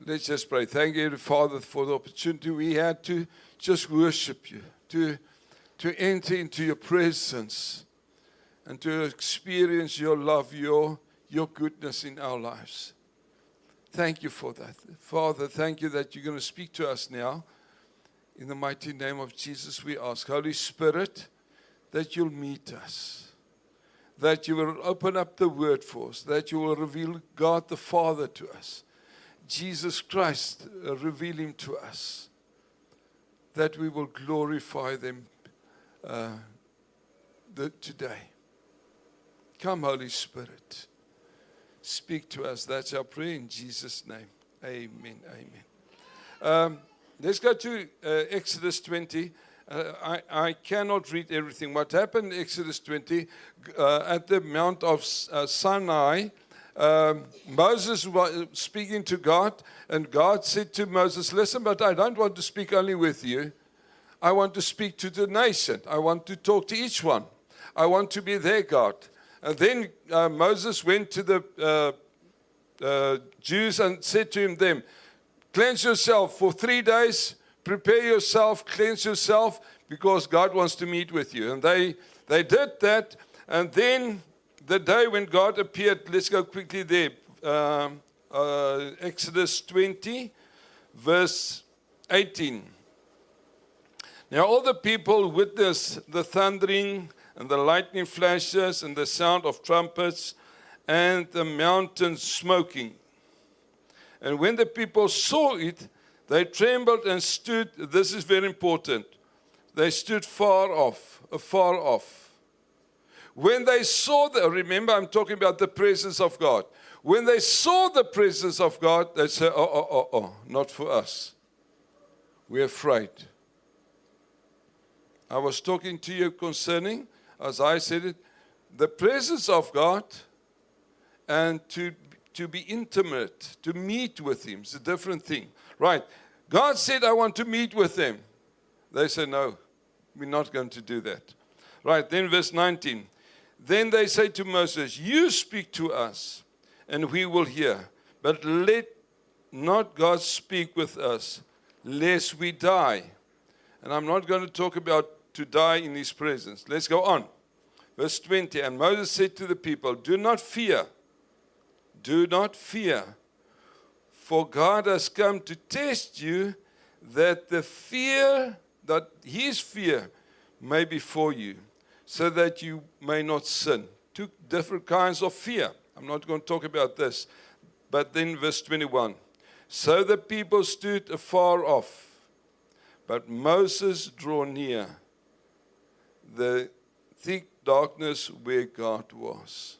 Let's just pray. Thank you, Father, for the opportunity we had to just worship you, to enter into your presence, and to experience your love, your goodness in our lives. Thank you for that. Father, thank you that you're going to speak to us now. In the mighty name of Jesus, we ask, Holy Spirit, that you'll meet us, that you will open up the word for us, that you will reveal God the Father to us, Jesus Christ, reveal him to us, that we will glorify them today. Come, Holy Spirit, speak to us. That's our prayer in Jesus' name. Amen. Amen. Let's go to Exodus 20. I cannot read everything. What happened in Exodus 20, at the Mount of Sinai, Moses was speaking to God, and God said to Moses, listen, but I don't want to speak only with you. I want to speak to the nation. I want to talk to each one. I want to be their God. And then Moses went to the Jews and said to them, cleanse yourself for 3 days, prepare yourself, cleanse yourself, because God wants to meet with you. And they did that, and then the day when God appeared, let's go quickly there, Exodus 20, verse 18. Now all the people witnessed the thundering and the lightning flashes and the sound of trumpets and the mountain smoking. And when the people saw it, they trembled and stood. This is very important. They stood far off. When they saw remember I'm talking about the presence of God. When they saw the presence of God, they said, oh, not for us. We're afraid. I was talking to you concerning, as I said it, the presence of God, and to be intimate, to meet with him is a different thing. Right. God said, I want to meet with them. They said, no, we're not going to do that. Right. Then verse 19. Then they say to Moses, you speak to us, and we will hear. But let not God speak with us, lest we die. And I'm not going to talk about to die in his presence. Let's go on. Verse 20. And Moses said to the people, do not fear. Do not fear. For God has come to test you, that his fear may be for you, so that you may not sin. Two different kinds of fear. I'm not going to talk about this. But then verse 21. So the people stood afar off, but Moses drew near the thick darkness where God was.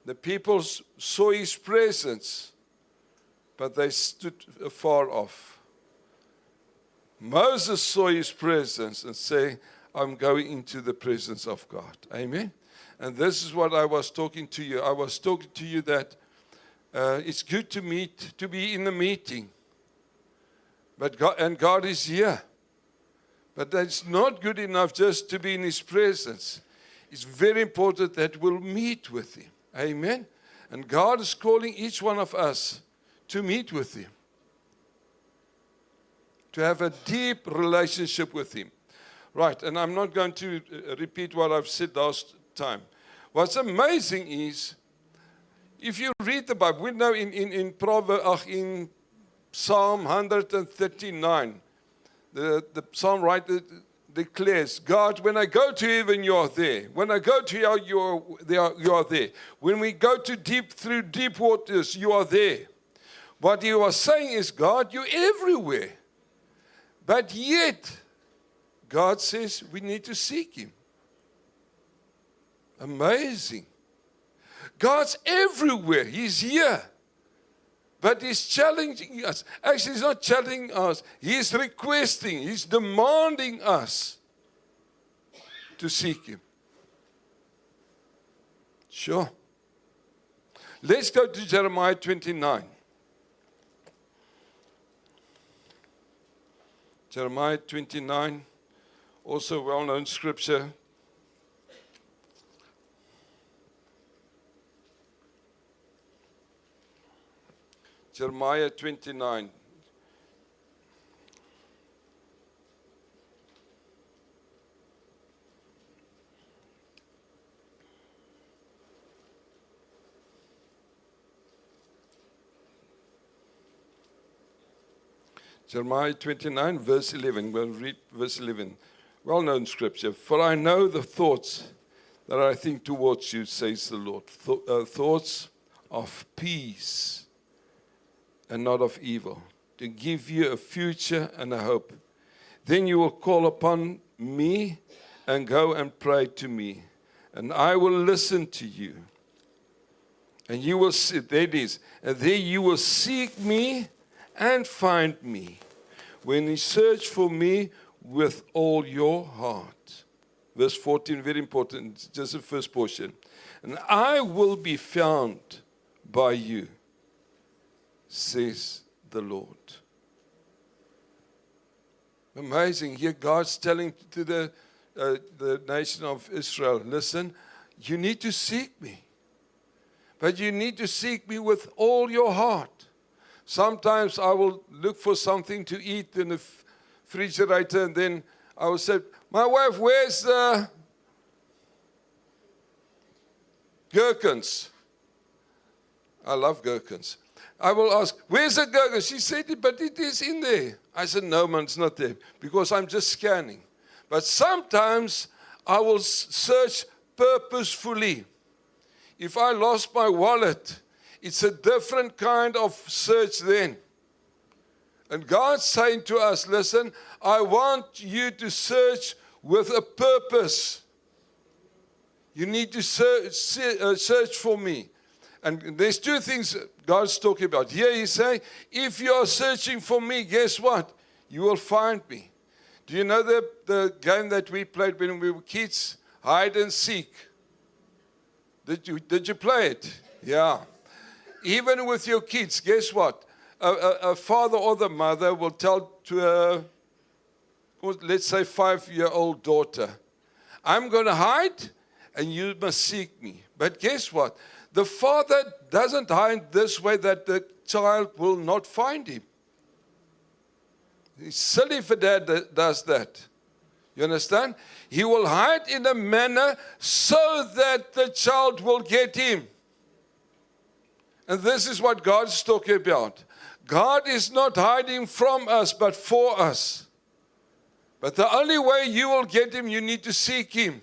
The people saw his presence, but they stood afar off. Moses saw his presence and said, I'm going into the presence of God. Amen. And this is what I was talking to you. I was talking to you that it's good to be in a meeting. But God is here. But that's not good enough just to be in his presence. It's very important that we'll meet with him. Amen. And God is calling each one of us to meet with him. To have a deep relationship with him. Right, and I'm not going to repeat what I've said last time. What's amazing is, if you read the Bible, we know in Psalm 139, the psalm writer declares, God, when I go to heaven, you are there. When I go to hell, you are there. When we go through deep waters, you are there. What he was saying is, God, you're everywhere. But yet, God says we need to seek him. Amazing. God's everywhere. He's here. But he's challenging us. Actually, he's not challenging us. He's requesting, he's demanding us to seek him. Sure. Let's go to Jeremiah 29. Jeremiah 29, also well-known scripture. Jeremiah 29. Jeremiah 29, verse 11. We'll read verse 11. Well-known scripture. For I know the thoughts that I think towards you, says the Lord. Thoughts of peace and not of evil, to give you a future and a hope. Then you will call upon me and go and pray to me, and I will listen to you. And you will see, there it is, and there you will seek me and find me when you search for me with all your heart. Verse 14, very important, just the first portion. And I will be found by you, says the Lord. Amazing. Here God's telling to the nation of Israel, listen, you need to seek me. But you need to seek me with all your heart. Sometimes I will look for something to eat in the refrigerator, and then I will say, my wife, where's the gherkins? I love gherkins. I will ask, where's the gherkins? She said, but it is in there. I said, no, man, it's not there, because I'm just scanning. But sometimes I will search purposefully. If I lost my wallet, it's a different kind of search then. And God's saying to us, listen, I want you to search with a purpose. You need to search for me. And there's two things God's talking about. Here he's saying, if you are searching for me, guess what? You will find me. Do you know the game that we played when we were kids? Hide and seek. Did you play it? Yeah. Even with your kids, guess what? A father or the mother will tell to a, let's say, 5-year-old daughter, I'm going to hide and you must seek me. But guess what? The father doesn't hide this way that the child will not find him. It's silly if a dad does that. You understand? He will hide in a manner so that the child will get him. And this is what God's talking about. God is not hiding from us, but for us. But the only way you will get him, you need to seek him.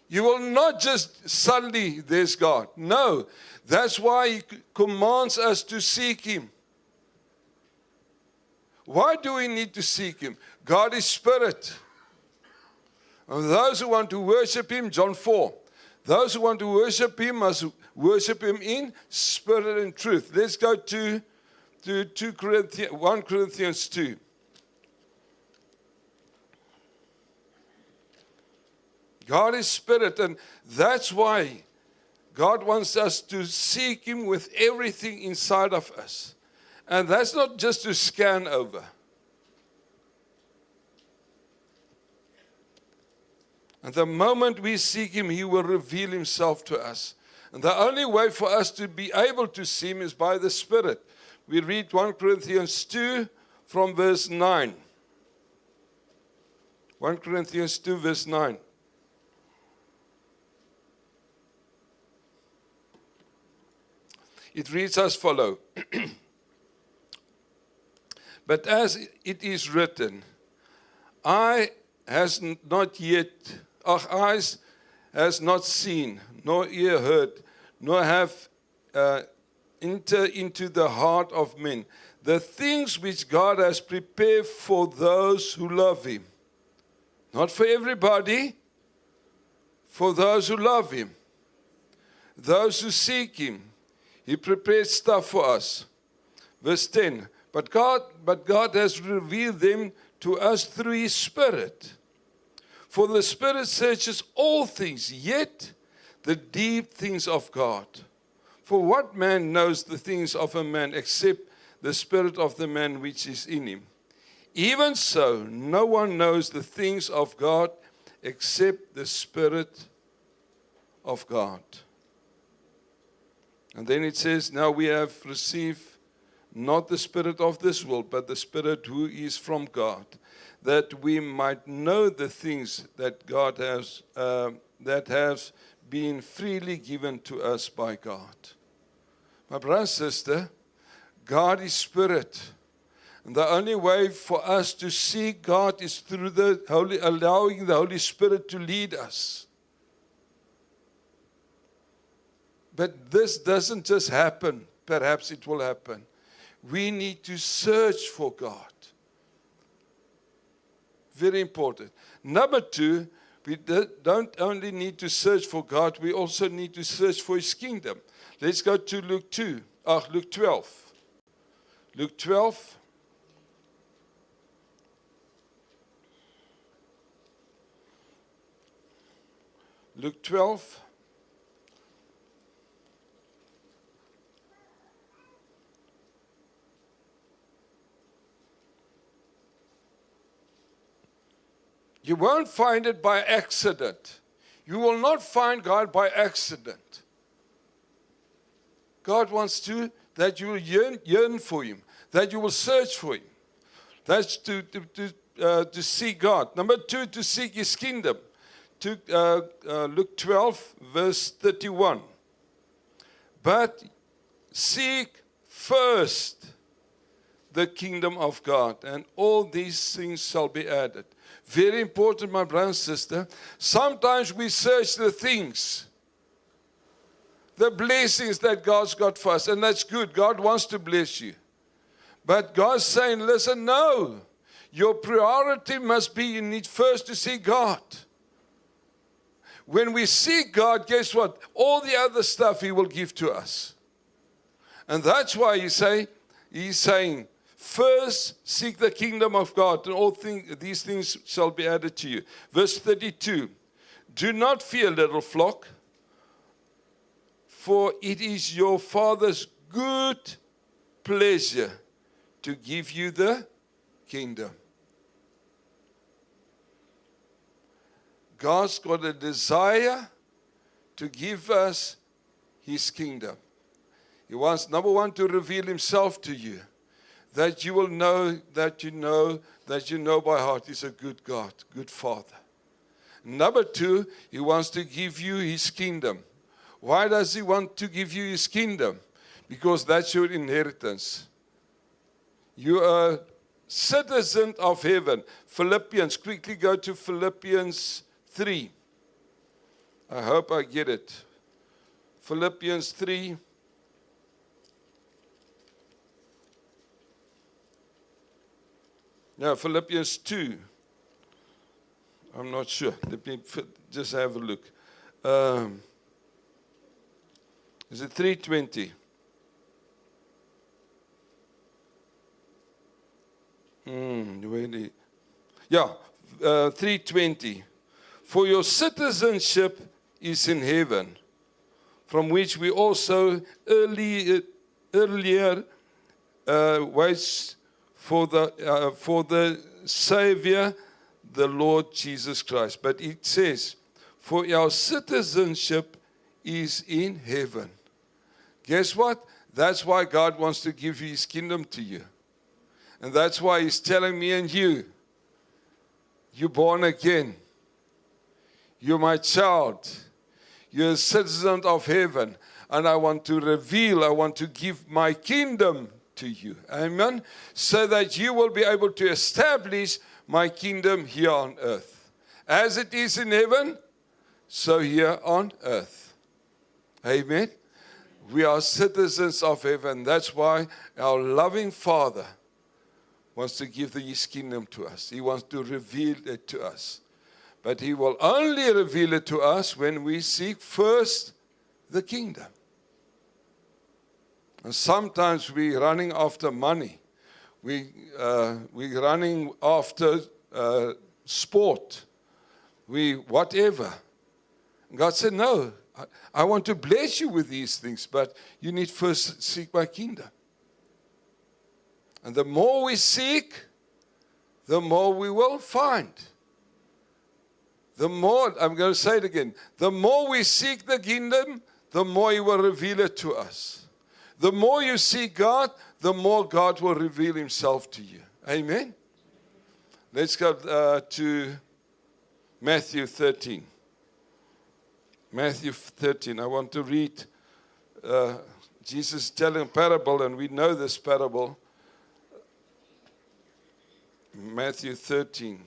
You will not just suddenly, there's God. No, that's why he commands us to seek him. Why do we need to seek him? God is spirit. And those who want to worship him, John 4, those who want to worship him must worship him in spirit and truth. Let's go to 1 Corinthians 2. God is spirit, and that's why God wants us to seek him with everything inside of us. And that's not just to scan over. And the moment we seek him, he will reveal himself to us. And the only way for us to be able to see him is by the Spirit. We read 1 Corinthians 2 from verse 9. 1 Corinthians 2 verse 9. It reads as follows. But as it is written, eyes has not seen, nor ear heard, nor have entered into the heart of men the things which God has prepared for those who love him. Not for everybody, for those who love him, those who seek him. He prepared stuff for us. Verse 10, but God has revealed them to us through his Spirit. For the Spirit searches all things, yet the deep things of God. For what man knows the things of a man except the spirit of the man which is in him? Even so, no one knows the things of God except the Spirit of God. And then it says, now we have received not the spirit of this world, but the Spirit who is from God, that we might know the things that God has, that has been freely given to us by God. My brother and sister, God is Spirit. And the only way for us to see God is through allowing the Holy Spirit to lead us. But this doesn't just happen. Perhaps it will happen. We need to search for God. Very important. Number two, we don't only need to search for God, we also need to search for His kingdom. Let's go to Luke 12. Luke 12. Luke 12. You won't find it by accident. You will not find God by accident. God wants that you will yearn for Him, that you will search for Him. That's to seek God. Number two, to seek His kingdom. Luke 12, verse 31. But seek first the kingdom of God, and all these things shall be added. Very important, my brother and sister. Sometimes we search the things, the blessings that God's got for us, and that's good. God wants to bless you. But God's saying, listen, no. Your priority must be you need first to see God. When we seek God, guess what? All the other stuff He will give to us. And that's why He's saying, first seek the kingdom of God, and all these things shall be added to you. Verse 32, do not fear, little flock, for it is your Father's good pleasure to give you the kingdom. God's got a desire to give us His kingdom. He wants, number one, to reveal Himself to you. That you will know that you know by heart He's a good God, good Father. Number two, He wants to give you His kingdom. Why does He want to give you His kingdom? Because that's your inheritance. You are citizen of heaven. Philippians, quickly go to Philippians 3. I hope I get it. Philippians 3. Now, Philippians 2. I'm not sure. Let me just have a look. Is it 3:20? Yeah, 3:20. For your citizenship is in heaven, from which we also earlier wait for the Savior, the Lord Jesus Christ. But it says, for our citizenship is in heaven. Guess what? That's why God wants to give His kingdom to you. And that's why He's telling me and you, you're born again. You're my child. You're a citizen of heaven. And I want to give my kingdom to you. Amen. So that you will be able to establish my kingdom here on earth. As it is in heaven, so here on earth. Amen. We are citizens of heaven. That's why our loving Father wants to give His kingdom to us. He wants to reveal it to us. But He will only reveal it to us when we seek first the kingdom. And sometimes we're running after money. We're running after sport. Whatever. And God said, no, I want to bless you with these things, but you need first to seek my kingdom. And the more we seek, the more we will find. The more, I'm going to say it again, the more we seek the kingdom, the more He will reveal it to us. The more you see God, the more God will reveal Himself to you. Amen? Let's go to Matthew 13. Matthew 13. I want to read Jesus telling a parable, and we know this parable. Matthew 13.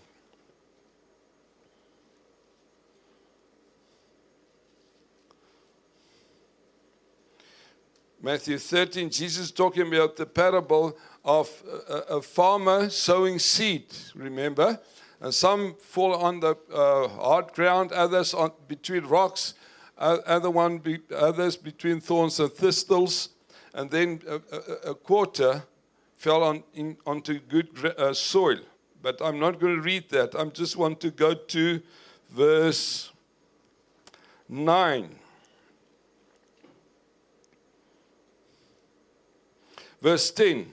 Matthew 13, Jesus talking about the parable of a farmer sowing seed, remember? And some fall on the hard ground, others on between rocks, others between thorns and thistles. And then a quarter fell onto good soil. But I'm not going to read that. I just want to go to verse 9. Verse 10,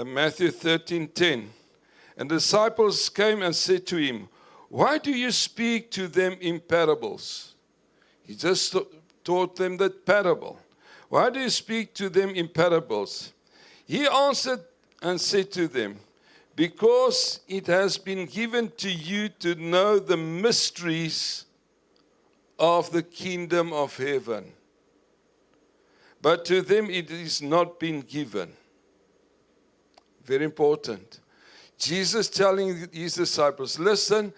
Matthew 13:10. And the disciples came and said to him, why do you speak to them in parables? He just taught them that parable. Why do you speak to them in parables? He answered and said to them, because it has been given to you to know the mysteries of the kingdom of heaven. But to them it is not been given. Very important. Jesus telling his disciples, listen,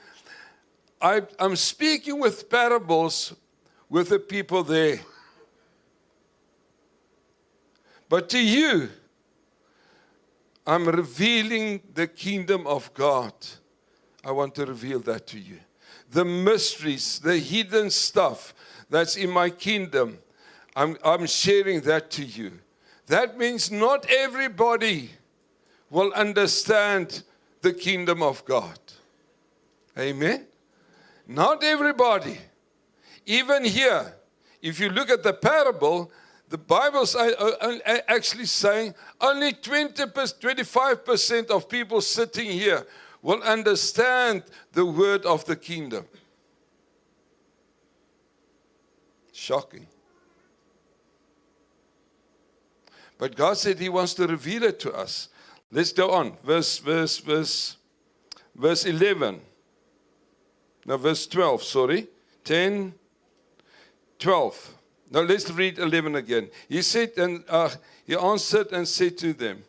I'm speaking with parables with the people there. But to you, I'm revealing the kingdom of God. I want to reveal that to you. The mysteries, the hidden stuff that's in my kingdom. I'm sharing that to you. That means not everybody will understand the kingdom of God. Amen? Not everybody. Even here, if you look at the parable, the Bible's actually saying only 25% of people sitting here will understand the word of the kingdom. Shocking. But God said He wants to reveal it to us. Let's go on. Verse 11. No, verse 12, sorry. 10, 12. Now let's read 11 again. He said, and He answered and said to them,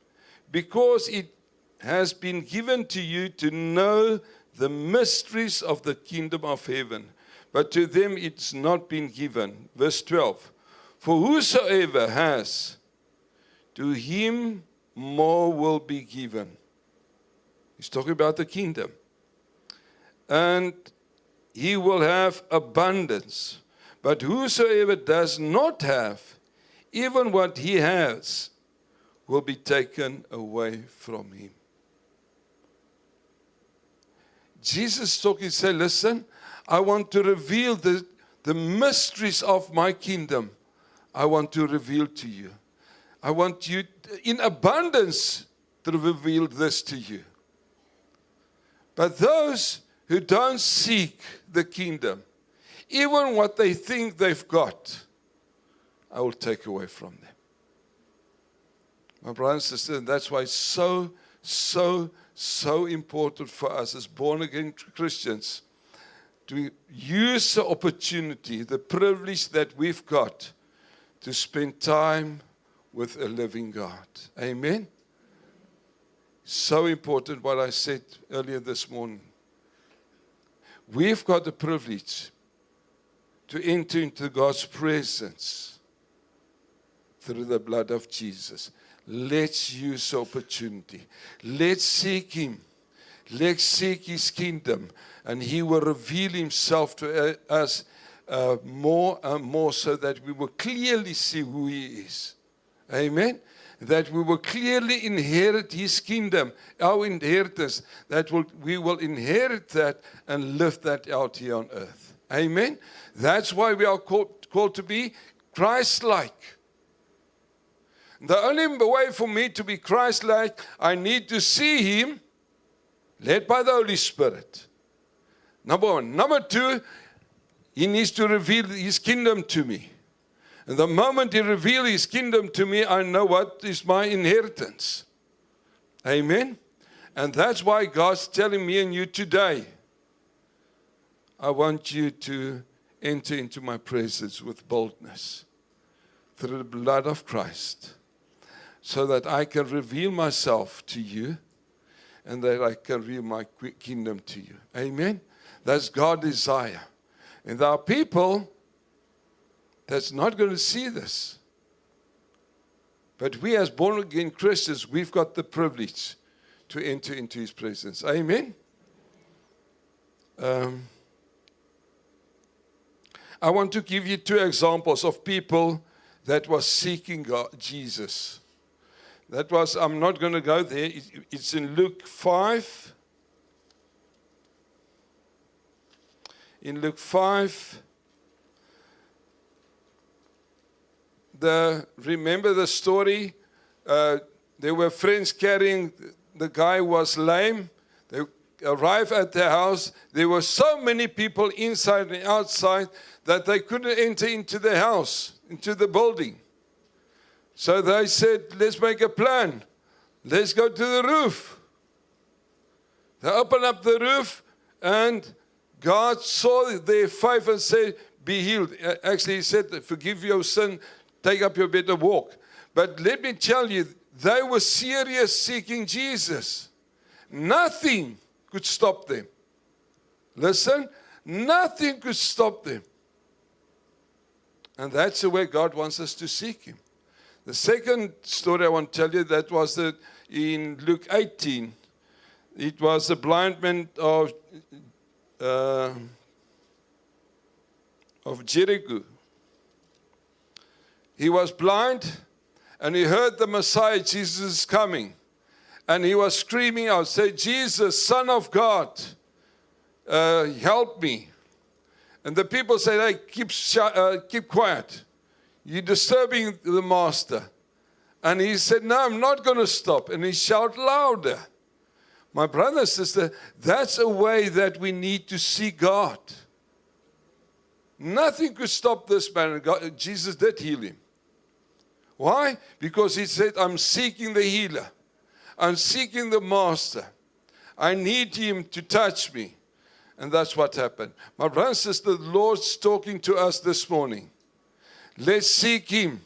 because it has been given to you to know the mysteries of the kingdom of heaven, but to them it's not been given. Verse 12. For whosoever has, to him more will be given. He's talking about the kingdom. And he will have abundance. But whosoever does not have, even what he has, will be taken away from him. Jesus talking, say, listen, I want to reveal the mysteries of my kingdom. I want to reveal to you. I want you in abundance to reveal this to you. But those who don't seek the kingdom, even what they think they've got, I will take away from them. My brothers and sisters, that's why it's so important for us as born-again Christians to use the opportunity, the privilege that we've got to spend time with a living God. Amen? So important what I said earlier this morning. We've got the privilege to enter into God's presence through the blood of Jesus. Let's use the opportunity. Let's seek Him. Let's seek His kingdom. And He will reveal Himself to us more and more so that we will clearly see who He is. Amen? That we will clearly inherit His kingdom, our inheritance, that we will inherit that and live that out here on earth. Amen? That's why we are called to be Christ-like. The only way for me to be Christ-like, I need to see Him led by the Holy Spirit. Number one. Number two, He needs to reveal His kingdom to me. And the moment He reveals His kingdom to me, I know what is my inheritance. Amen? And that's why God's telling me and you today, I want you to enter into my presence with boldness through the blood of Christ, so that I can reveal myself to you and that I can reveal my kingdom to you. Amen? That's God's desire. And there are people that's not going to see this. But we as born-again Christians, we've got the privilege to enter into His presence. Amen? I want to give you 2 examples of people that was seeking God, Jesus. That was, I'm not going to go there. It's in Luke 5. In Luke 5, remember the story? There were friends carrying, the guy was lame. They arrived at the house. There were so many people inside and outside that they couldn't enter into the house, into the building. So they said, let's make a plan. Let's go to the roof. They opened up the roof, and God saw their faith and said, be healed. Actually, He said, forgive your sin, take up your bed and walk. But let me tell you, they were serious seeking Jesus. Nothing could stop them. Listen, nothing could stop them. And that's the way God wants us to seek Him. The second story I want to tell you, that was in Luke 18. It was the blind man of Jericho. He was blind, and he heard the Messiah, Jesus, is coming. And he was screaming out, say, Jesus, Son of God, help me. And the people said, hey, keep quiet. You're disturbing the Master. And he said, no, I'm not going to stop. And he shouted louder. My brother and sister, that's a way that we need to see God. Nothing could stop this man. Jesus did heal him. Why? Because he said, I'm seeking the healer. I'm seeking the Master. I need Him to touch me. And that's what happened. My brother and sister, the Lord's talking to us this morning. Let's seek Him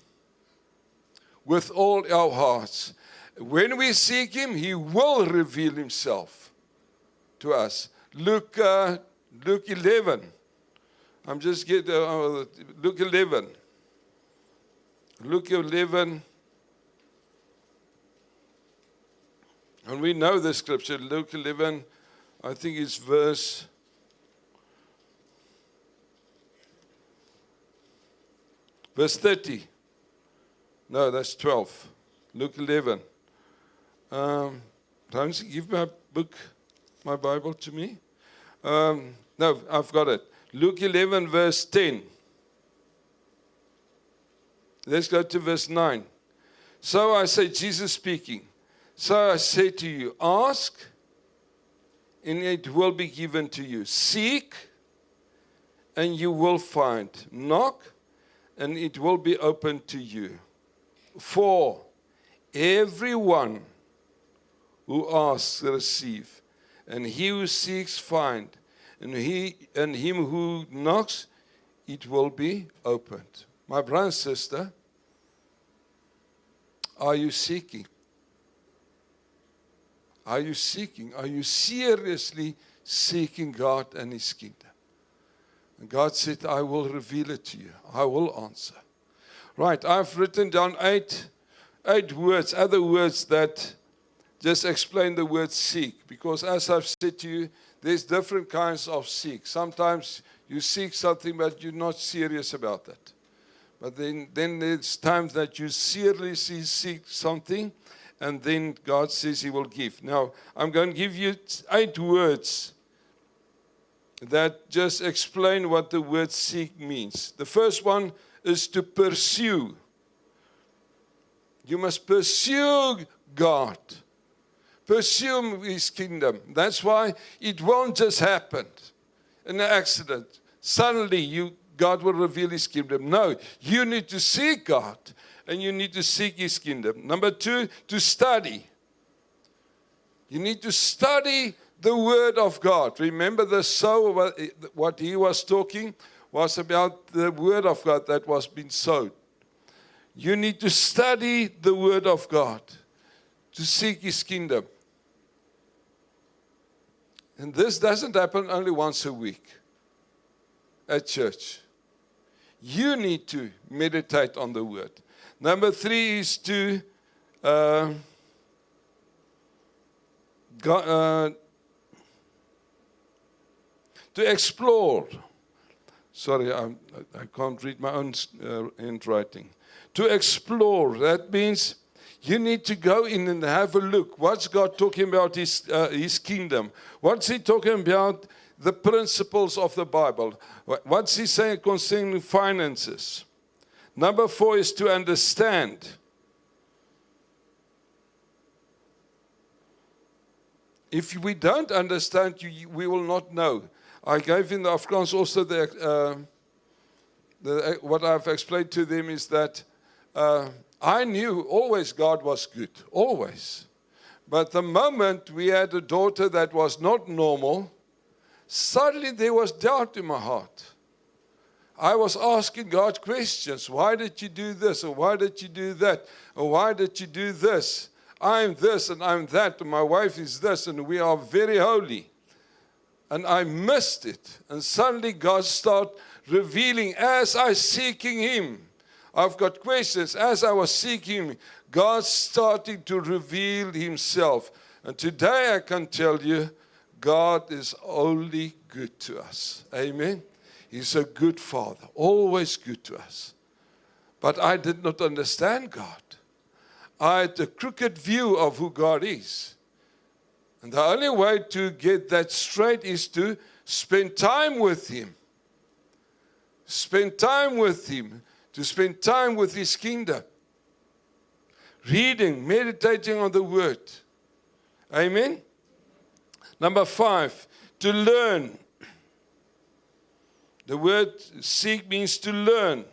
with all our hearts. When we seek Him, He will reveal Himself to us. Luke 11. I'm just getting Luke 11. Luke 11. And we know the scripture. Luke 11, I think it's verse 30. No, that's 12. Luke 11. Don't you give my book, my Bible to me? No, I've got it. Luke 11, verse 10. Let's go to verse 9. So I say, Jesus speaking. So I say to you, ask, and it will be given to you. Seek, and you will find. Knock, and it will be opened to you. For everyone who asks, receive, and he who seeks, find, and him who knocks, it will be opened. My brother and sister, are you seeking? Are you seeking? Are you seriously seeking God and His kingdom? And God said, I will reveal it to you. I will answer. Right, I've written down eight words, other words that just explain the word seek. Because as I've said to you, there's different kinds of seek. Sometimes you seek something, but you're not serious about it. But then there's times that you seriously seek something, and then God says He will give. Now, I'm going to give you 8 words that just explain what the word seek means. The first one is to pursue. You must pursue God. Pursue His kingdom. That's why it won't just happen in an accident. suddenly God will reveal his kingdom. No, you need to seek God, and you need to seek his kingdom. Number 2, to study. You need to study the word of God. Remember the sower, what he was talking was about the word of God that was being sowed. You need to study the word of God to seek his kingdom. And this doesn't happen only once a week at church. You need to meditate on the word. Number 3 is to explore. Sorry, I can't read my own handwriting. To explore, that means you need to go in and have a look. What's God talking about his kingdom? What's he talking about the principles of the Bible? What's he saying concerning finances? Number 4 is to understand. If we don't understand, we will not know. I gave in the Afrikaans also what I've explained to them is that I knew always God was good, always. But the moment we had a daughter that was not normal, suddenly there was doubt in my heart. I was asking God questions. Why did you do this? Or why did you do that? Or why did you do this? I'm this and I'm that, and my wife is this, and we are very holy. And I missed it. And suddenly God started revealing as I seeking him. I've got questions. As I was seeking him, God started to reveal himself. And today I can tell you, God is only good to us. Amen. He's a good Father, always good to us. But I did not understand God. I had a crooked view of who God is. And the only way to get that straight is to spend time with him. Spend time with him. To spend time with his kingdom. Reading, meditating on the word. Amen. Number 5, to learn. The word seek means to learn.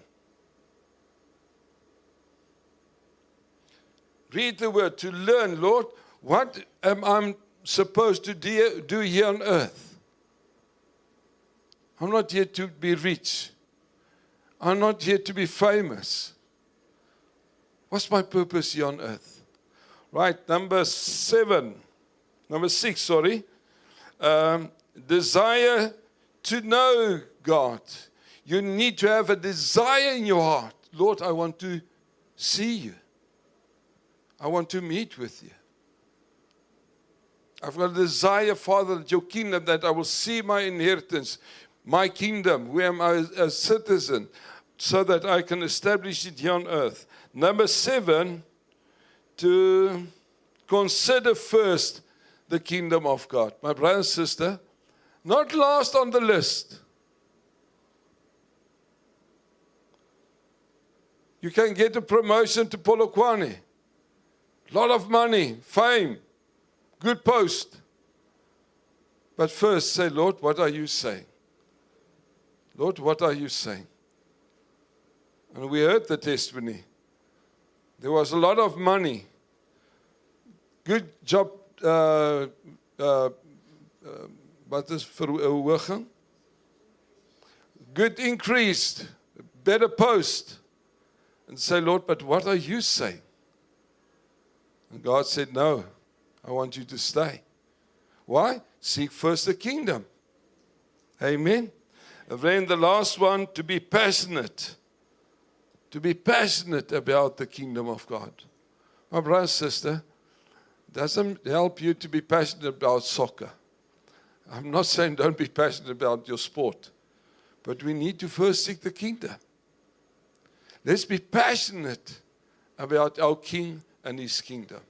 Read the word, to learn, Lord, what am I supposed to do here on earth? I'm not here to be rich. I'm not here to be famous. What's my purpose here on earth? Right, number 6, desire to know God. You need to have a desire in your heart. Lord, I want to see you. I want to meet with you. I've got a desire, Father, that your kingdom, that I will see my inheritance, my kingdom, where am I a citizen, so that I can establish it here on earth. Number 7, to consider first the kingdom of God. My brother and sister, not last on the list. You can get a promotion to Polokwane. Lot of money, fame, good post. But first say, Lord, what are you saying? Lord, what are you saying? And we heard the testimony. There was a lot of money. Good job, wat is verhoging? Good increase, better post. And say, Lord, but what are you saying? And God said, no, I want you to stay. Why? Seek first the kingdom. Amen. And then the last one, to be passionate. To be passionate about the kingdom of God. My brother and sister, doesn't help you to be passionate about soccer. I'm not saying don't be passionate about your sport. But we need to first seek the kingdom. Let's be passionate about our King and his kingdom.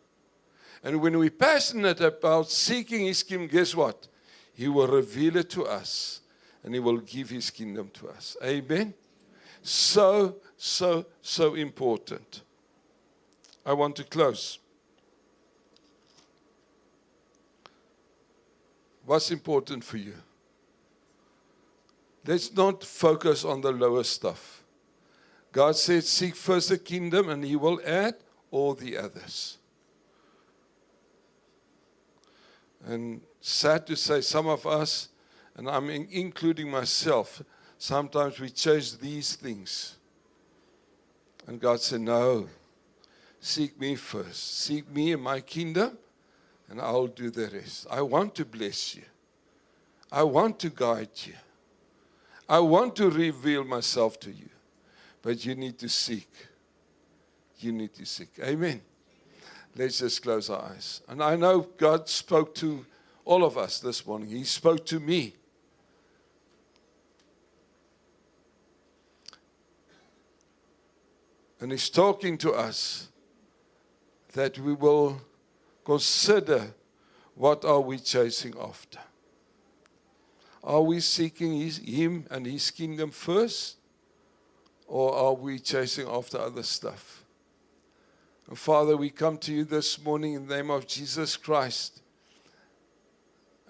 And when we're passionate about seeking his kingdom, guess what? He will reveal it to us. And he will give his kingdom to us. Amen? So important. I want to close. What's important for you? Let's not focus on the lower stuff. God said, seek first the kingdom and He will add all the others. And sad to say, some of us, and I'm including myself, sometimes we chase these things. And God said, no, seek me first. Seek me and my kingdom, and I'll do the rest. I want to bless you. I want to guide you. I want to reveal myself to you. But you need to seek. You need to seek. Amen. Let's just close our eyes. And I know God spoke to all of us this morning. He spoke to me. And He's talking to us that we will consider what are we chasing after. Are we seeking Him and His kingdom first? Or are we chasing after other stuff? And Father, we come to you this morning in the name of Jesus Christ.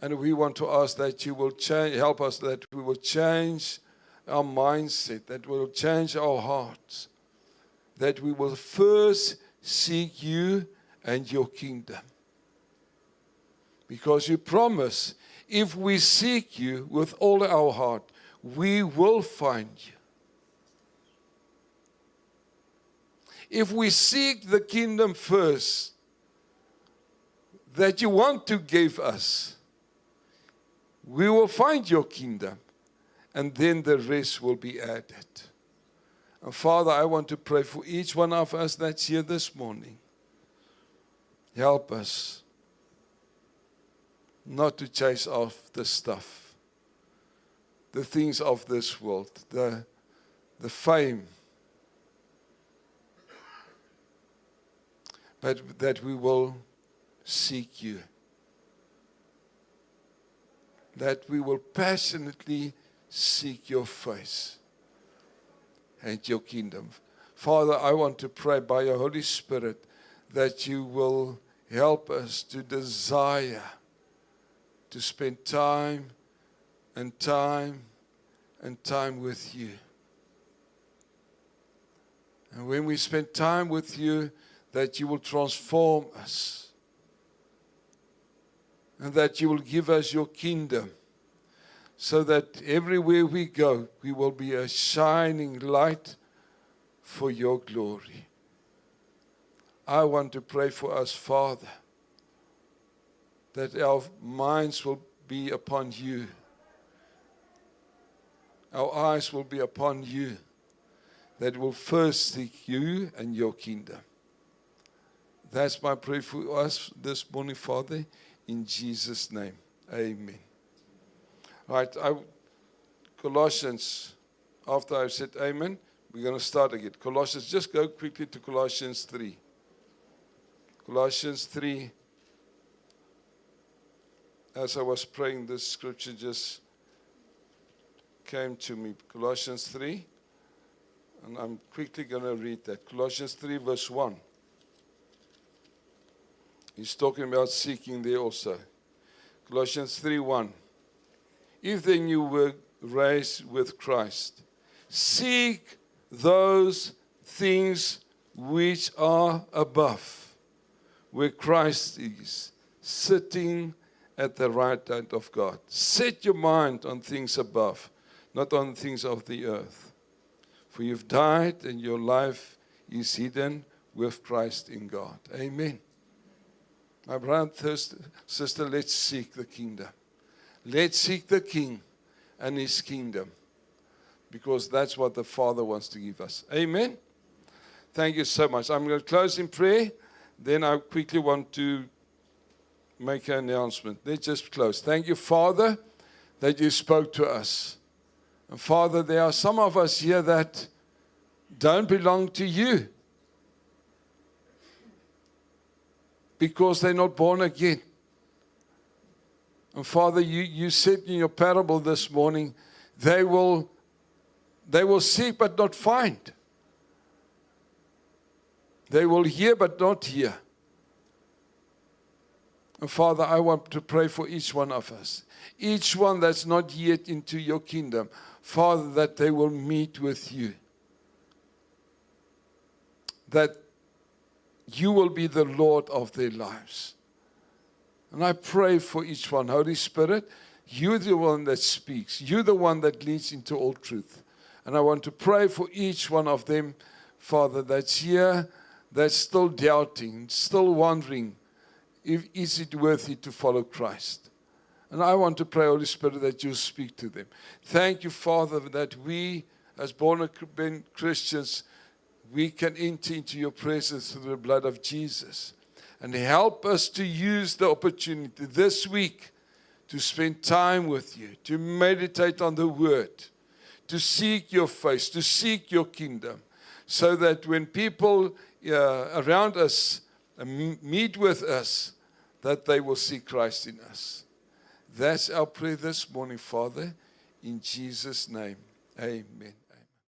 And we want to ask that you will help us, that we will change our mindset, that we will change our hearts, that we will first seek you and your kingdom. Because you promise, if we seek you with all our heart, we will find you. If we seek the kingdom first, that you want to give us, we will find your kingdom, and then the rest will be added. And Father, I want to pray for each one of us that's here this morning. Help us not to chase after stuff, the things of this world, the fame, but that we will seek you. That we will passionately seek your face and your kingdom. Father, I want to pray by your Holy Spirit that you will help us to desire to spend time and time and time with you. And when we spend time with you, that you will transform us. And that you will give us your kingdom. So that everywhere we go, we will be a shining light for your glory. I want to pray for us, Father, that our minds will be upon you. Our eyes will be upon you. That we'll first seek you and your kingdom. That's my prayer for us this morning, Father, in Jesus' name. Amen. All right, Colossians, after I've said amen, we're going to start again. Colossians, just go quickly to Colossians 3. Colossians 3. As I was praying, this scripture just came to me. Colossians 3. And I'm quickly going to read that. Colossians 3 verse 1. He's talking about seeking there also. Colossians 3:1. If then you were raised with Christ, seek those things which are above, where Christ is, sitting at the right hand of God. Set your mind on things above, not on things of the earth. For you've died and your life is hidden with Christ in God. Amen. My brother and sister, let's seek the kingdom. Let's seek the King and His kingdom. Because that's what the Father wants to give us. Amen. Thank you so much. I'm going to close in prayer. Then I quickly want to make an announcement. Let's just close. Thank you, Father, that you spoke to us. And Father, there are some of us here that don't belong to you. Because they're not born again. And Father, you said in your parable this morning, they will seek but not find. They will hear but not hear. And Father, I want to pray for each one of us. Each one that's not yet into your kingdom. Father, that they will meet with you. That you will be the Lord of their lives. And I pray for each one. Holy Spirit, you're the one that speaks. You're the one that leads into all truth. And I want to pray for each one of them, Father, that's here, that's still doubting, still wondering, is it worth it to follow Christ? And I want to pray, Holy Spirit, that you speak to them. Thank you, Father, that we, as born-again Christians, we can enter into your presence through the blood of Jesus. And help us to use the opportunity this week to spend time with you, to meditate on the Word, to seek your face, to seek your kingdom, so that when people around us meet with us, that they will see Christ in us. That's our prayer this morning, Father, in Jesus' name. Amen.